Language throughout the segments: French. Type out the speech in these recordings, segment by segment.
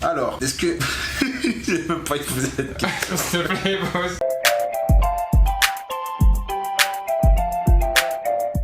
Alors, est-ce que... J'ai même pas posé cette question. S'il te plaît, pose.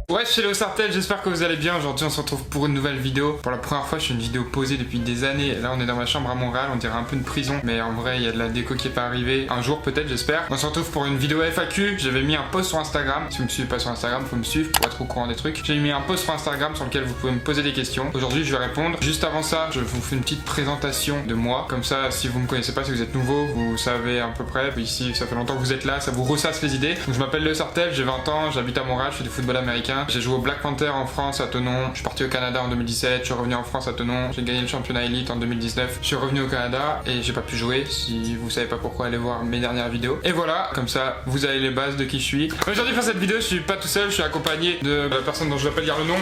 Ouais, chez Léo Sartell, j'espère que vous allez bien. Aujourd'hui, on se retrouve pour une nouvelle vidéo. Pour la première fois, je fais une vidéo posée depuis des années. Là, on est dans ma chambre à Montréal, on dirait un peu une prison. Mais en vrai, il y a de la déco qui est pas arrivée. Un jour, peut-être, j'espère. On se retrouve pour une vidéo FAQ. J'avais mis un post sur Instagram. Si vous me suivez pas sur Instagram, faut me suivre pour être au courant des trucs. J'ai mis un post sur Instagram sur lequel vous pouvez me poser des questions. Aujourd'hui, je vais répondre. Juste avant ça, je vous fais une petite présentation de moi. Comme ça, si vous me connaissez pas, si vous êtes nouveau, vous savez à peu près. Ici, ça fait longtemps que vous êtes là, ça vous ressasse les idées. Donc, je m'appelle Léo Sartell, j'ai 20 ans, j'habite à Montréal, je fais du football américain. J'ai joué au Black Panther en France à Thonon, je suis parti au Canada en 2017, je suis revenu en France à Thonon, j'ai gagné le championnat élite en 2019, je suis revenu au Canada et j'ai pas pu jouer. Si vous savez pas pourquoi, allez voir mes dernières vidéos. Et voilà, comme ça vous avez les bases de qui je suis. Aujourd'hui pour cette vidéo, je suis pas tout seul, je suis accompagné de la personne dont je vais pas dire le nom.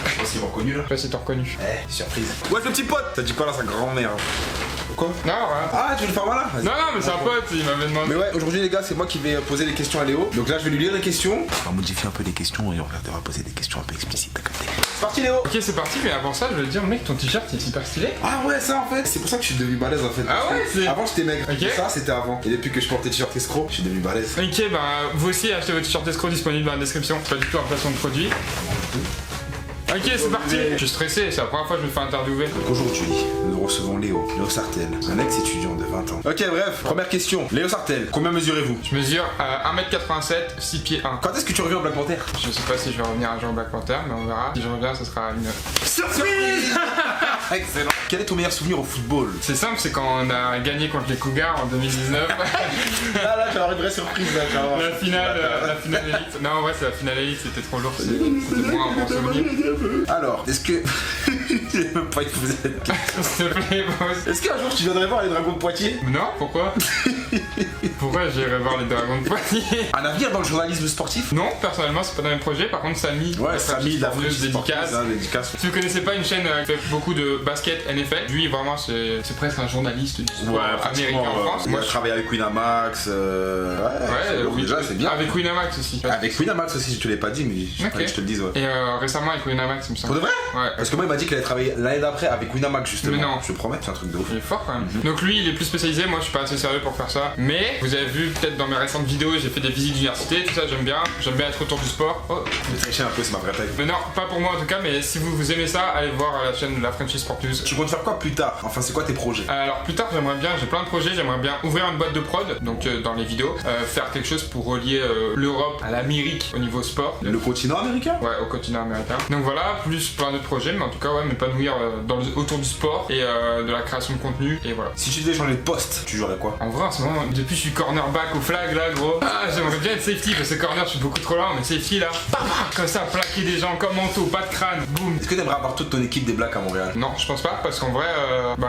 Je sais pas s'ils m'ont reconnu là. Je sais pas si t'as reconnu. Eh, surprise. Ouais, le petit pote. T'as dit quoi là, sa grand-mère? Quoi? Non, ouais. Ah, tu veux le faire malin? Non, mais c'est un pote, il m'avait demandé. Mais ouais, aujourd'hui les gars, c'est moi qui vais poser les questions à Léo. Donc là, je vais lui lire les questions. On va modifier un peu les questions et on va poser des questions un peu explicites. C'est parti Léo. Ok, c'est parti, mais avant ça, je veux te dire, mec, ton t-shirt il est super stylé. Ah ouais, ça en fait, c'est pour ça que je suis devenu balèze en fait. Ah ouais, c'est... Avant j'étais maigre, Ok. Ça c'était avant. Et depuis que je porte des t-shirts escrocs, je suis devenu balèze. Ok, bah vous aussi achetez votre t-shirt escroc disponible dans la description. Pas du tout un placement de produit. Ok, c'est parti. Je suis stressé, c'est la première fois que je me fais interviewer. Donc aujourd'hui, nous recevons Léo Sartell, un ex-étudiant de 20 ans. Ok, bref, première question. Léo Sartell, combien mesurez-vous? Je mesure 1m87, 6 pieds 1. Quand est-ce que tu reviens au Black Panther? Je sais pas si je vais revenir un jour au Black Panther, mais on verra. Si je reviens, ce sera une Surprise. Excellent. Quel est ton meilleur souvenir au football? C'est simple, c'est quand on a gagné contre les Cougars en 2019. Là, tu vas avoir une vraie surprise là, tu vas voir. La finale élite. Non, ouais, c'est la finale élite, c'était trop lourd. C'était moins un bon souvenir. Alors, est-ce que... J'ai même pas posé cette question. S'il te plaît, boss. Est-ce qu'un jour tu viendrais voir les Dragons de Poitiers? Non, pourquoi? Pourquoi j'irais voir les Dragons de Poitiers? Un avenir dans le journalisme sportif? Non, personnellement, c'est pas dans mes projets. Par contre, Samy, Ouais, Samy, la vraie dédicace. dédicace. Si vous connaissez pas une chaîne qui fait beaucoup de basket NFL, lui vraiment c'est presque un journaliste du sport américain en France. Moi je travaille avec Winamax. Ouais, oui, déjà c'est bien. Avec Winamax aussi. Avec Winamax aussi, je te l'ai pas dit, mais je croyais que je te le dise. Ouais. Et récemment avec Winamax, il me semble. Pour de vrai? Ouais. Parce que moi il m'a dit qu'il allait travailler l'année d'après avec Winamax justement. Mais non. Je te promets, c'est un truc de ouf. Il est fort quand même. Donc lui il est plus spécialisé, moi je suis pas assez sérieux pour faire ça. Mais vous avez vu peut-être dans mes récentes vidéos, j'ai fait des visites d'université, tout ça j'aime bien. J'aime bien être autour du sport. Oh. Je vais tricher un peu, c'est ma vraie taille. Mais non, pas pour moi en tout cas, mais si vous aimez ça, allez voir la chaîne de la Frenchie Sport News. Tu comptes faire quoi plus tard? Enfin c'est quoi tes projets? Alors plus tard j'aimerais bien, j'ai plein de projets, j'aimerais bien ouvrir une boîte de prod, donc dans les vidéos, faire quelque chose pour relier l'Europe à l'Amérique au niveau sport. Le continent américain? Ouais, au continent américain. Donc voilà, plus plein d'autres projets, mais en tout cas ouais, m'épanouir autour du sport et de la création de contenu, et voilà. Si tu devais changer de poste, tu jouerais quoi? En vrai en ce moment, depuis que je suis cornerback au flag là gros, j'aimerais bien être safety parce que corner je suis beaucoup trop lent, mais safety là, comme ça, plaquer des gens comme manteau, pas de crâne, boum. Est-ce que t'aimerais avoir toute ton équipe des Blacks à Montréal? Non, je pense pas, parce qu'en vrai,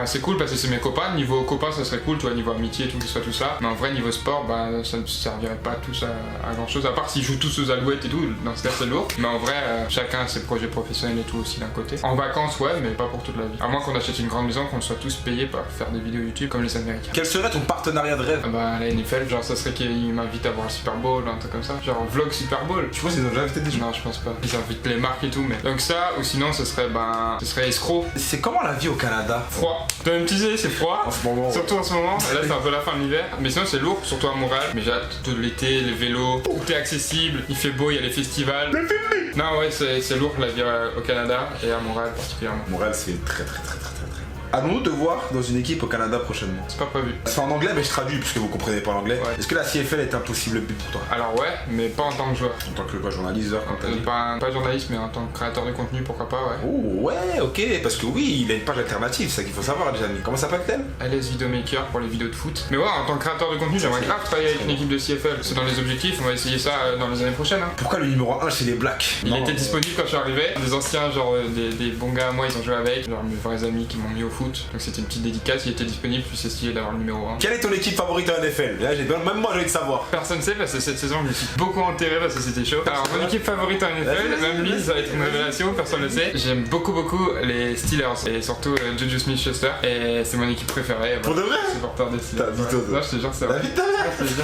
c'est cool parce que c'est mes copains. Niveau copains, ça serait cool, tu vois, niveau amitié et tout, que ce soit tout ça. Mais en vrai, niveau sport, ça ne servirait pas tous à grand chose, à part s'ils jouent tous aux alouettes et tout, dans ce cas c'est lourd. Mais en vrai, chacun a ses projets professionnels et tout aussi d'un côté. En vacances, ouais, mais pas pour toute la vie. À moins qu'on achète une grande maison, qu'on soit tous payés pour faire des vidéos YouTube comme les Américains. Quel serait ton partenariat de rêve? La NFL, genre ça serait qu'ils m'invitent à voir le Super Bowl, un truc comme ça. Genre vlog Super Bowl. Tu vois, ils ont déjà invité des gens? Non, je pense pas. Ils invitent les marques et tout, mais. Donc ça, ou sinon, ce serait escroc. C'est comment la vie au Canada? Froid. Tu dois me teaser, c'est froid. En ce moment. Surtout en ce moment. Là, c'est un peu la fin de l'hiver. Mais sinon, c'est lourd, surtout à Montréal. Mais j'ai hâte de l'été, les vélos. Tout est accessible. Il fait beau, il y a les festivals. Non, ouais, c'est lourd la vie au Canada et à Montréal particulièrement. Montréal, c'est très. Allons-nous te voir dans une équipe au Canada prochainement? C'est pas prévu. C'est en anglais, mais je traduis puisque vous comprenez pas l'anglais. Ouais. Est-ce que la CFL est un possible but pour toi? Alors ouais, mais pas en tant que joueur. En tant que quoi, journaliste, comme t'as dit? Pas journaliste, mais en tant que créateur de contenu, pourquoi pas, ouais. Oh ouais, ok, parce que oui, il a une page alternative, c'est ça qu'il faut savoir les amis. Comment ça s'appelle-t-elle? LS Videomaker pour les vidéos de foot. Mais ouais, en tant que créateur de contenu, j'aimerais grave travailler avec une équipe de CFL. C'est dans les objectifs, on va essayer ça dans les années prochaines. Hein. Pourquoi le numéro 1 chez les Blacks? Il était disponible quand je suis arrivé. Des anciens, genre des bons gars à moi, ils ont joué avec. Genre mes vrais amis qui m'ont mis au foot. Donc c'était une petite dédicace, il était disponible, puis c'est stylé d'avoir le numéro 1. Quelle est ton équipe favorite en NFL? Là, même moi j'ai envie de savoir. Personne sait parce que cette saison je me suis beaucoup enterré parce que c'était chaud. Alors mon équipe favorite en NFL, même lui ça va être une révélation, personne ne le sait. J'aime beaucoup les Steelers et surtout Juju Smith-Schuster et c'est mon équipe préférée. Pour de vrai? Supporter des Steelers. T'as vite ouais. Non, je te jure que c'est vrai. La vie de ta mère. Je te jure.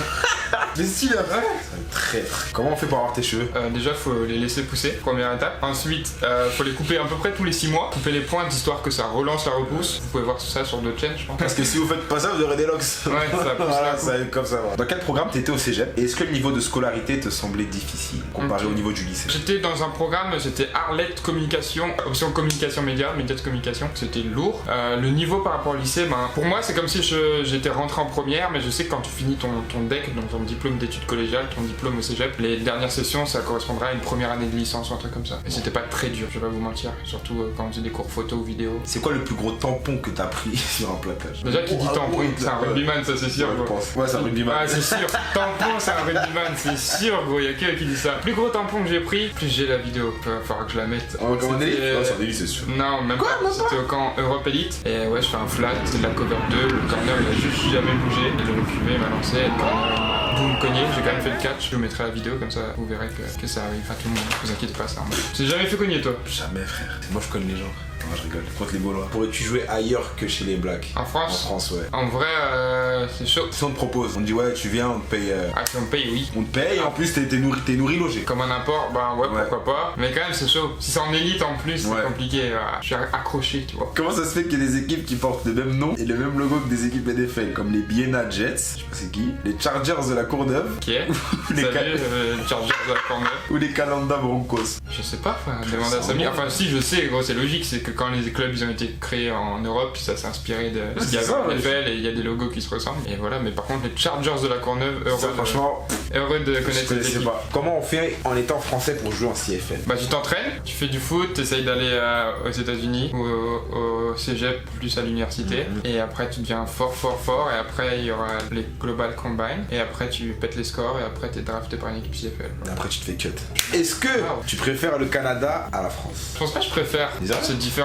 Les Steelers, ouais. Très. Comment on fait pour avoir tes cheveux? Déjà faut les laisser pousser, première étape. Ensuite faut les couper à peu près tous les 6 mois, couper les pointes histoire que ça relance la repousse. mousse. Vous pouvez voir tout ça sur d'autres chaînes, je pense. Parce que si vous faites pas ça, vous aurez des locks. Ouais, ça pousse Voilà, la ça va être comme ça. Voilà. Dans quel programme t'étais au cégep? Et est-ce que le niveau de scolarité te semblait difficile comparé au niveau du lycée? J'étais dans un programme, c'était Arlette Communication, option communication média de communication. C'était lourd. Le niveau par rapport au lycée, ben, pour moi, c'est comme si j'étais rentré en première, mais je sais que quand tu finis ton DEC, donc ton diplôme d'études collégiales, ton diplôme au cégep, les dernières sessions, ça correspondra à une première année de licence ou un truc comme ça. Et c'était pas très dur, je vais pas vous mentir. Surtout quand on faisait des cours photo ou vidéo. C'est quoi le plus gros tampon que t'as pris sur un plaquage? Déjà, qui dit tampon, c'est un rugbyman, ça c'est sûr. Ouais, je pense. Ouais, c'est un rugbyman. Ah, c'est sûr. Tampon, c'est un rugbyman, c'est sûr, gros. Y'a que qui dit ça. Plus gros tampon que j'ai pris, plus j'ai la vidéo. Il va falloir que je la mette. En camp élite? Non, c'est en élite, c'est sûr. Non, même pas. C'était au camp Europe Elite. Et ouais, je fais un flat, c'est de la cover 2. Le corner, il a juste jamais bougé. Et le reculé m'a lancé. Le corner, vous me cognez. J'ai quand même fait le catch. Je vous mettrai la vidéo, comme ça, vous verrez que ça arrive à tout le monde. Vous inquiétez pas, ça arrive. Tu t'es jamais fait cogner, toi? Jamais, frère. Moi, je connais les gens. Non, je rigole. Contre les Gaulois. Pourrais-tu jouer ailleurs que chez les Blacks? En France? En France, ouais. En vrai, c'est chaud. Si on te propose, on te dit ouais, tu viens, on te paye. Ah, si on me paye, oui. On te paye, en plus t'es nourri logé. Comme un apport, bah ouais, pourquoi pas. Mais quand même, c'est chaud. Si c'est en élite en plus, c'est compliqué. Je suis accroché, tu vois. Comment ça se fait qu'il y a des équipes qui portent le même nom et le même logo que des équipes NFL, comme les Bienna Jets, je sais pas c'est qui, les Chargers de la Courneuve, Ok. Salut, Chargers de la Courneuve. ou les Calanda Broncos? Je sais pas, frère, demande à Samy. Enfin, si, je sais, gros, c'est logique, c'est que quand les clubs ils ont été créés en Europe, ça s'est inspiré de ce qu'il y avait en NFL et il y a des logos qui se ressemblent. Et voilà, mais par contre, les Chargers de la Courneuve, heureux de connaître cette équipe. Pas. Comment on fait en étant français pour jouer en CFL? Bah, tu t'entraînes, tu fais du foot, t'essayes d'aller aux États-Unis ou au cégep plus à l'université. Et après, tu deviens fort. Et après, il y aura les Global Combine. Et après, tu pètes les scores et après, t'es drafté par une équipe CFL. Et après, tu te fais cut. Est-ce que tu préfères le Canada à la France? Je pense pas que je préfère. C'est différent.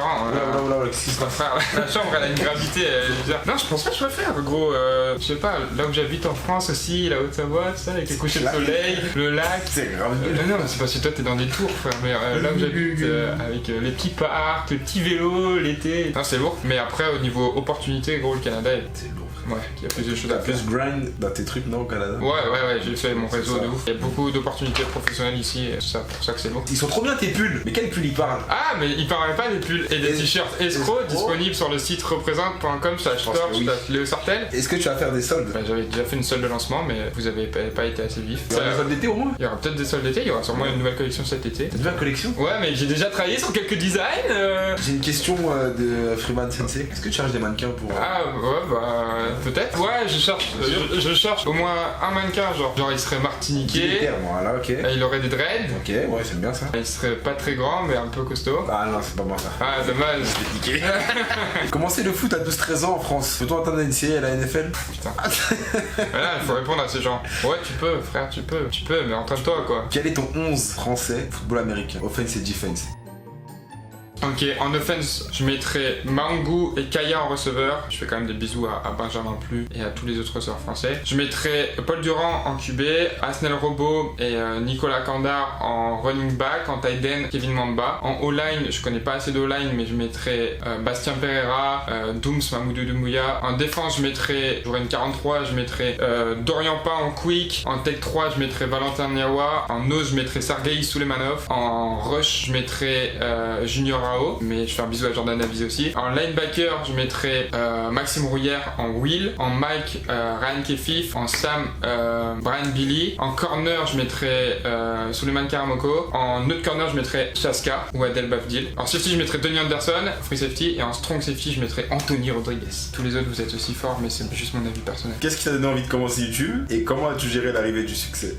Qu'est-ce qui se passe? Frère, la chambre elle a une gravité bizarre. Non, je pense pas que je préfère, gros. Je sais pas, là où j'habite en France aussi, la Haute-Savoie, ça, avec les couchers de soleil, le lac. C'est grave. Non, mais c'est parce que toi t'es dans des tours, frère. Mais là où j'habite, avec les petits parcs, les petits vélos, l'été. Non, c'est lourd. Mais après, au niveau opportunité, gros, le Canada, c'est lourd. Ouais, il y a plus de choses à faire. T'as plus grind dans tes trucs, non, au Canada? Ouais, j'ai fait mon réseau de ouf. Il y a beaucoup d'opportunités professionnelles ici, et c'est pour ça que c'est lourd. Ils sont trop bien tes pulls. Mais quel pull ils parlent? Ah, mais il parlerait pas des pulls et des t-shirts escrocs disponibles sur le site représente.com/Léo Sartel. Est-ce que tu vas faire des soldes? Bah, j'avais déjà fait une solde de lancement, mais vous avez pas été assez vif. Il y aura des soldes d'été au moins? Il y aura peut-être des soldes d'été, il y aura sûrement une nouvelle collection cet été. Une nouvelle collection? Ouais, mais j'ai déjà travaillé sur quelques designs. J'ai une question de Freeman Sensei. Est-ce que tu cherches des mannequins pour. Ah, ouais, bah, peut-être. Ouais, je cherche au moins un mannequin, genre il serait martiniquais. Voilà, ok. Il aurait des dreads. Ok, ouais, j'aime bien ça. Il serait pas très grand, mais un peu costaud. Ah non, c'est pas moi ça. Ah, dommage. Je l'ai niqué. Commencer le foot à 12-13 ans en France. Peut-on entendre la NCA et la NFL? Putain. Voilà, il faut répondre à ces gens. Ouais, tu peux, frère, tu peux, mais entraîne-toi, quoi. Quel est ton 11 français football américain? Offense et defense. Ok, en offense, je mettrai Mangu et Kaya en receveur. Je fais quand même des bisous à Benjamin Plu et à tous les autres receveurs français. Je mettrai Paul Durand en QB, Asnel Robbo et Nicolas Kandar en running back, en tight end, Kevin Mamba. En O-line, je connais pas assez d'O-line, mais je mettrai Bastien Pereira, Dooms Mamoudou Doumbouya. En défense, j'aurai une 43, je mettrai Dorian Pa en quick. En tech 3, je mettrai Valentin Niawa. En nose, je mettrai Sergei Suleimanov. En rush, je mettrai Junior mais je fais un bisou à Jordan Davis aussi. En linebacker, je mettrai Maxime Rouillère en Will. En Mike, Ryan Kefif. En Sam, Brian Billy. En corner, je mettrai Suleiman Karamoko. En autre corner, je mettrai Chaska ou Adel Bafdil. En safety, je mettrai Tony Anderson, free safety. Et en strong safety, je mettrai Anthony Rodriguez. Tous les autres, vous êtes aussi forts, mais c'est juste mon avis personnel. Qu'est-ce qui t'a donné envie de commencer YouTube et comment as-tu géré l'arrivée du succès?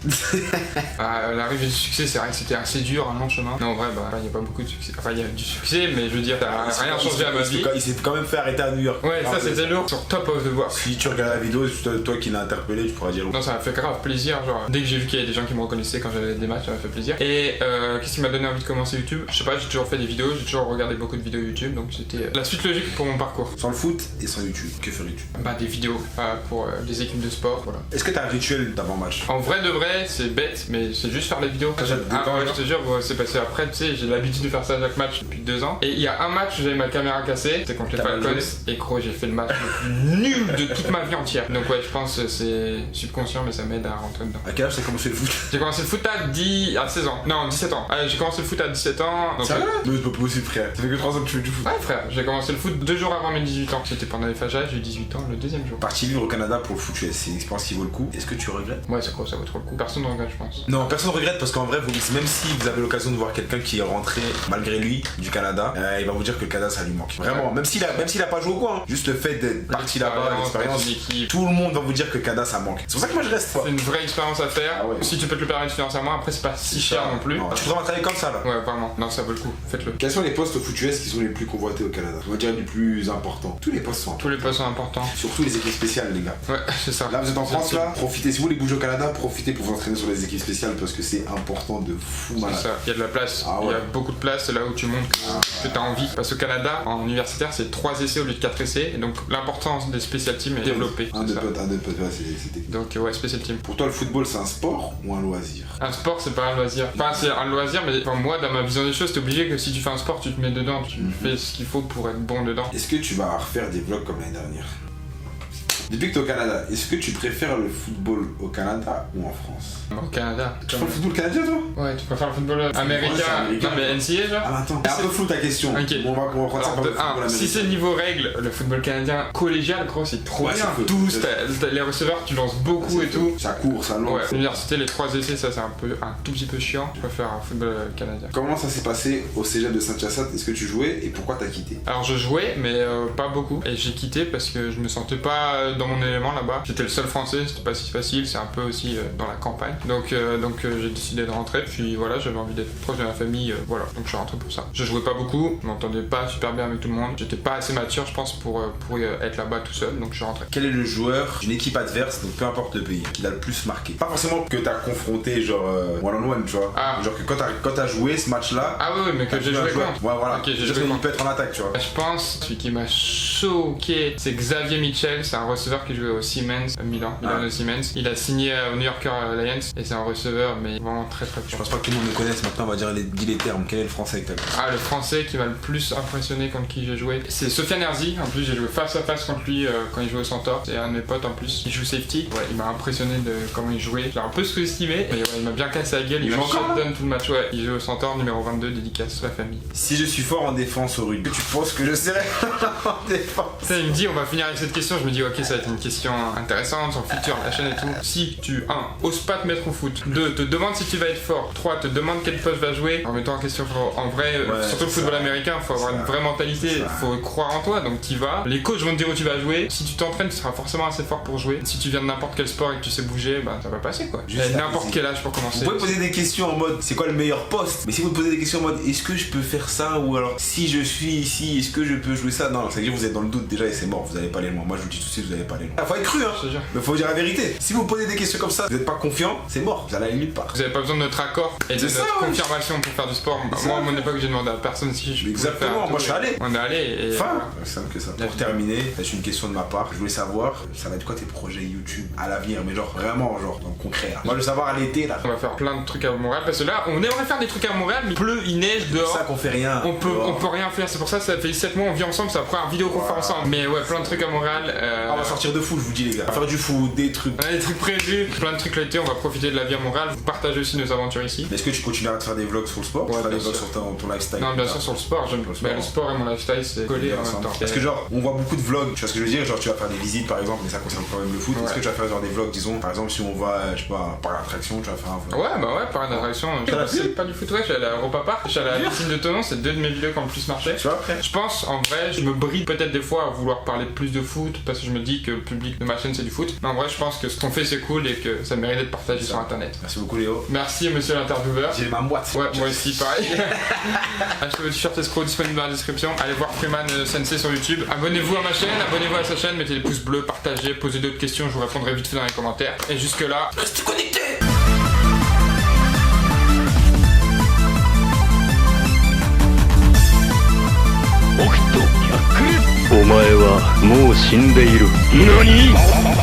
L'arrivée du succès, c'est vrai que c'était assez dur, un long chemin. Non, en vrai, il n'y a pas beaucoup de succès. Enfin, il y a du succès, mais je veux dire, t'as rien changé à ma vie. Il s'est quand même fait arrêter à New York. Ouais, ça c'était lourd. Sur Top of the World. Si tu regardes la vidéo, c'est toi qui l'as interpellé, tu pourras dire. Non, ça m'a fait grave plaisir. Genre, dès que j'ai vu qu'il y avait des gens qui me reconnaissaient quand j'allais des matchs, ça m'a fait plaisir. Et qu'est-ce qui m'a donné envie de commencer YouTube? Je sais pas, j'ai toujours fait des vidéos, j'ai toujours regardé beaucoup de vidéos YouTube, donc c'était la suite logique pour mon parcours. Sans le foot et sans YouTube, que ferais-tu? Bah, des vidéos pour des équipes de sport, voilà. Est-ce que t'as un rituel d'avant-match? En vrai de vrai, c'est bête, mais c'est juste faire les vidéos. Je te jure, c'est passé après, tu sais, j'ai l'habitude de faire ça à chaque match depuis 2 ans. Et il y a un match où j'avais ma caméra cassée, c'était contre les Falcons. Et gros, j'ai fait le match le plus nul de toute ma vie entière. Donc ouais, je pense que c'est subconscient, mais ça m'aide à rentrer dedans. À quel âge t'as commencé le foot? J'ai commencé le foot à 16 ans. Non, 17 ans. J'ai commencé le foot à 17 ans. Donc, sérieux? Non, c'est pas possible, frère. Ça fait que 3 ans que tu fais du foot. Ouais, frère, j'ai commencé le foot 2 jours avant mes 18 ans. C'était pendant les Fajas, j'ai eu 18 ans le deuxième jour. Parti vivre au Canada pour le foot, c'est une expérience qui vaut le coup. Est-ce que tu regrettes? Ouais, ça vaut trop le coup. Personne ne regrette, je pense. Non, personne ne regrette parce qu'en vrai, même si vous avez l'occasion de voir quelqu'un qui est rentré malgré lui du Canada, il va vous dire que le Canada ça lui manque. Vraiment, même s'il a pas joué au quoi, hein. Juste le fait d'être parti là-bas, l'expérience, tout le monde va vous dire que le Canada ça manque. C'est pour ça que moi je reste. C'est une vraie expérience à faire. Ah ouais. Si tu peux te le permettre financièrement, après c'est pas si cher non plus. Non, tu voudrais travailler comme ça là. Ouais, vraiment. Non, ça vaut le coup. Faites-le. Quels sont les postes au foot US qui sont les plus convoités au Canada? On va dire les plus importants. Tous les postes sont importants. Tous les postes sont importants. Surtout les équipes spéciales, les gars. Ouais, c'est ça. Là, vous êtes en France, là, profitez. Si vous voulez bouger au Canada, profitez pour vous entraîner sur les équipes spéciales parce que c'est important de fou malade. C'est ça. Il y a de la place. Ah ouais. Il y a beaucoup de place. C'est là où tu montres que tu as envie. Parce qu'au Canada, en universitaire, c'est 3 essais au lieu de 4 essais. Et donc l'importance des special teams est développée. Un de potes, ouais, c'est donc ouais, special team. Pour toi, le football, c'est un sport ou un loisir? Un sport, c'est pas un loisir. Enfin, c'est un loisir, mais enfin, moi, dans ma vision des choses, t'es obligé que si tu fais un sport, tu te mets dedans, tu fais ce qu'il faut pour être bon dedans. Est-ce que tu vas refaire des vlogs comme l'année dernière? Depuis que t'es au Canada, est-ce que tu préfères le football au Canada ou en France? Au Canada. Tu préfères le football canadien, toi? Ouais, tu préfères le football américain? Non, mais NCAA, genre? Ah, attends, c'est un peu flou ta question. Ok. On va prendre ça Alors, comme le football américain. si c'est niveau règles, le football canadien collégial, gros, c'est trop Ouais, bien. c'est Tous, cool. les receveurs, tu lances beaucoup et tout. Ça court, ça lance. Ouais, l'université, les 3 essais, ça c'est un tout petit peu chiant. Je préfère un football canadien. Comment ça s'est passé au cégep de Saint-Hyacinthe? Est-ce que tu jouais et pourquoi t'as quitté? Alors je jouais, mais pas beaucoup. Et j'ai quitté parce que je me sentais pas dans mon élément là-bas. J'étais le seul français, c'était pas si facile, c'est un peu aussi dans la campagne. Donc j'ai décidé de rentrer, puis voilà, j'avais envie d'être proche de ma famille, voilà, donc je suis rentré pour ça. Je jouais pas beaucoup, je m'entendais pas super bien avec tout le monde. J'étais pas assez mature, je pense, pour être là-bas tout seul, donc je suis rentré. Quel est le joueur d'une équipe adverse, donc peu importe le pays, qui l'a le plus marqué? Pas forcément que t'as confronté genre one-on-one, tu vois. Genre que quand t'as joué ce match-là. Ah oui, mais que j'ai joué contre. Ouais, voilà. Ok, j'ai joué joué il contre. peut être en attaque, tu vois. Je pense, celui qui m'a choqué, c'est Xavier Mitchell, c'est un receveur qui jouait au Siemens, Milan de Siemens. Il a signé au New Yorker Lions et c'est un receveur, mais vraiment très très Je fort. pense pas que tout le monde le connaisse, maintenant on va dire dis les termes. Quel est le français que t'as? Ah, le français qui m'a le plus impressionné contre qui j'ai joué, c'est Sofiane Herzi. En plus, j'ai joué face à face contre lui quand il jouait au Centaure. C'est un de mes potes en plus. Il joue safety. Ouais, il m'a impressionné de comment il jouait. J'ai un peu sous-estimé, mais ouais, il m'a bien cassé la gueule. Il m'a shotdown tout le match. Ouais, il joue au Centaure, numéro 22, dédicace à la famille. Si je suis fort en défense au rugby, tu penses que je serai en défense? Ça, il me dit, on va finir avec cette question. Je me dis, ok, ça va être une question intéressante sur le futur, la chaîne et tout. Si tu, 1, oses pas te mettre au foot. 2, te demande si tu vas être fort. 3, te demande quel poste va jouer. En mettant en question, en vrai, surtout le football américain, faut avoir une vraie mentalité, faut croire en toi, donc t'y vas. Les coachs vont te dire où tu vas jouer. Si tu t'entraînes, tu seras forcément assez fort pour jouer. Si tu viens de n'importe quel sport et que tu sais bouger, bah ça va passer quoi. N'importe quel âge pour commencer. Vous pouvez poser des questions en mode c'est quoi le meilleur poste, mais si vous posez des questions en mode est-ce que je peux faire ça, ou alors si je suis ici, est-ce que je peux jouer ça? Non, ça veut dire que vous êtes dans le doute déjà et c'est mort, vous allez pas aller loin. Moi je vous dis tout de suite, vous allez pas aller loin. Faut être cru, hein. Mais faut dire la vérité. Si vous posez des questions comme ça, vous êtes pas confiant, c'est mort, vous allez aller nulle part. Vous avez pas besoin de notre accord et de notre confirmation pour faire du sport. Moi à mon époque j'ai demandé à personne si je pouvais faire. Exactement, moi je suis allé. On est allé et enfin, c'est simple que ça. Pour terminer, c'est une question de ma part. Je voulais savoir, ça va être quoi tes projets YouTube à l'avenir, mais genre vraiment, genre dans le concret là. Moi je veux savoir à l'été là. On va faire plein de trucs à Montréal parce que là on aimerait faire des trucs à Montréal, mais il pleut, il neige dehors. C'est ça qu'on fait rien. On peut rien faire, c'est pour ça que ça fait 7 mois on vit ensemble, c'est la première vidéo qu'on fait ensemble. Mais ouais, plein de trucs à Montréal. On va sortir de fou, je vous dis les gars. On va faire du foot, des trucs. On a des trucs prévus, plein de trucs l'été, on va profiter de la vie à Montréal, vous partagez aussi nos aventures ici. Mais est-ce que tu continueras à faire des vlogs sur le sport? Ouais, faire des bien vlogs sûr. sur ton lifestyle? Non, bien sûr sur le sport, j'aime le sport et mon lifestyle c'est collé en même temps. Parce que genre on voit beaucoup de vlogs, tu vois ce que je veux dire, genre tu vas faire des visites par exemple, mais ça concerne quand même le foot. Est-ce que tu vas faire genre des vlogs, disons par exemple si on va, je sais pas, par l'attraction, tu vas faire un vlog? Ouais, bah ouais, par une attraction. C'est pas du foot, ouais, je suis allé à Europa Park, je suis allé à la piscine de Thonon, c'est 2 de mes vidéos qui ont le plus marché. Tu vois après? Je pense en vrai, je me bride peut-être des fois à vouloir parler plus de foot parce que je me dis que le public de ma chaîne c'est du foot. Mais en vrai, je pense que ce qu'on fait c'est cool et que ça mérite d'être partagé sur internet. Merci beaucoup Léo. Merci monsieur l'intervieweur. J'ai ma boîte. Ouais, moi aussi pareil. Achetez le t-shirt escroc disponible dans la description. Allez voir Freeman Sensei sur YouTube. Abonnez-vous à ma chaîne, abonnez-vous à sa chaîne, mettez des pouces bleus, partagez, posez d'autres questions, je vous répondrai vite fait dans les commentaires. Et jusque là, restez connectés. お前はもう死んでいる。何！